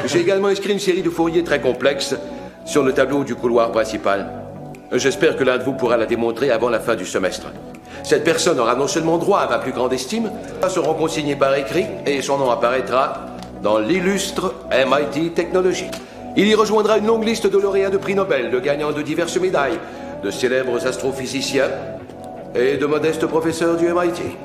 J'ai également inscrit une série de fouriers très complexes sur le tableau du couloir principal. J'espère que l'un de vous pourra la démontrer avant la fin du semestre. Cette personne aura non seulement droit à ma plus grande estime, seront consignés par écrit et son nom apparaîtra dans l'illustre MIT Technology. Il y rejoindra une longue liste de lauréats de prix Nobel, de gagnants de diverses médailles, de célèbres astrophysiciens et de modestes professeurs du MIT.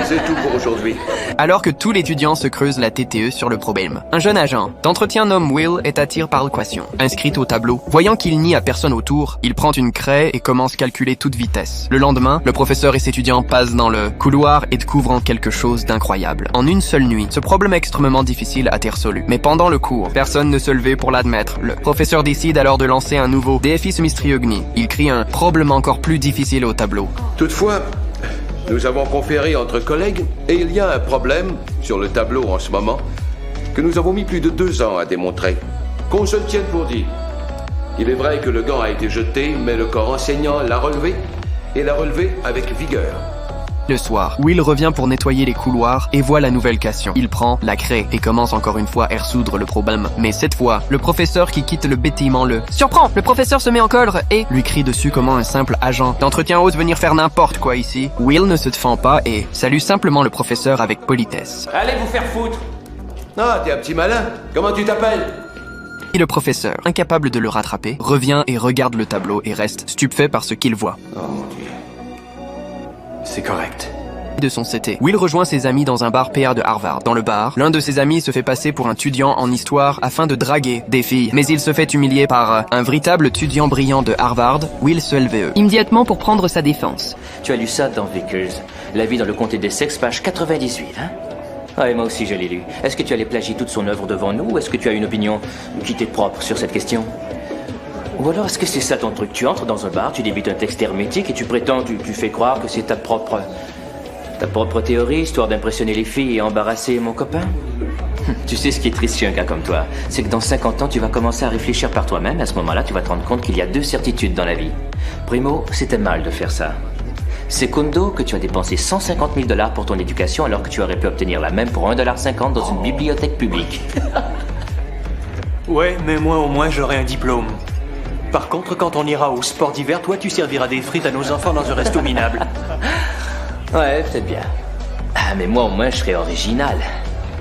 C'est tout pour aujourd'hui. Alors que tous l'étudiant se creuse la TTE sur le problème, un jeune agent d'entretien nomme Will est attiré par l'équation, inscrite au tableau. Voyant qu'il n'y a personne autour, il prend une craie et commence à calculer toute vitesse. Le lendemain, le professeur et ses étudiants passent dans le couloir et découvrent quelque chose d'incroyable. En une seule nuit, ce problème extrêmement difficile a été résolu. Mais pendant le cours, personne ne se levait pour l'admettre. Le professeur décide alors de lancer un nouveau défi mystérieux. Il crie un problème encore plus difficile au tableau. Toutefois, nous avons conféré entre collègues et il y a un problème sur le tableau en ce moment que nous avons mis plus de 2 ans à démontrer. Qu'on se le tienne pour dit. Il est vrai que le gant a été jeté, mais le corps enseignant l'a relevé et l'a relevé avec vigueur. Le soir, Will revient pour nettoyer les couloirs et voit la nouvelle question. Il prend la craie et commence encore une fois à résoudre le problème. Mais cette fois, le professeur qui quitte le bâtiment le surprend. Le professeur se met en colère et lui crie dessus comment un simple agent d'entretien ose venir faire n'importe quoi ici. Will ne se défend pas et salue simplement le professeur avec politesse. Allez vous faire foutre! Ah, t'es un petit malin. Comment tu t'appelles? Et le professeur, incapable de le rattraper, revient et regarde le tableau et reste stupéfait par ce qu'il voit. Oh mon Dieu. C'est correct. De son CT, Will rejoint ses amis dans un bar PA de Harvard. Dans le bar, l'un de ses amis se fait passer pour un étudiant en histoire afin de draguer des filles. Mais il se fait humilier par un véritable étudiant brillant de Harvard, Will se LVE. Immédiatement pour prendre sa défense. Tu as lu ça dans Vickers, La vie dans le comté d'Essex, page 98, hein? Ah, et moi aussi je l'ai lu. Est-ce que tu allais plagier toute son œuvre devant nous ou est-ce que tu as une opinion qui t'est propre sur cette question? Ou alors est-ce que c'est ça ton truc? Tu entres dans un bar, tu débutes un texte hermétique et tu prétends, tu fais croire que c'est ta propre théorie, histoire d'impressionner les filles et embarrasser mon copain? Tu sais ce qui est triste chez un gars comme toi, c'est que dans 50 ans tu vas commencer à réfléchir par toi-même. À ce moment-là tu vas te rendre compte qu'il y a 2 certitudes dans la vie. Primo, c'était mal de faire ça. Secondo, que tu as dépensé 150 000 $ pour ton éducation alors que tu aurais pu obtenir la même pour 1,50 $ dans une bibliothèque publique. Ouais, mais moi au moins j'aurai un diplôme. Par contre, quand on ira au sport d'hiver, toi tu serviras des frites à nos enfants dans un resto minable. Ouais, peut-être bien. Ah, mais moi au moins je serai original.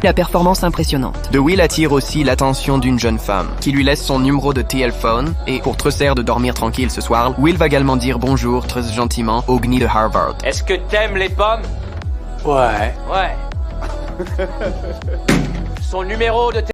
La performance impressionnante. De Will attire aussi l'attention d'une jeune femme, qui lui laisse son numéro de téléphone, et pour Tresser de dormir tranquille ce soir, Will va également dire bonjour très gentiment au GNI de Harvard. Est-ce que t'aimes les pommes? Ouais. Ouais. Son numéro de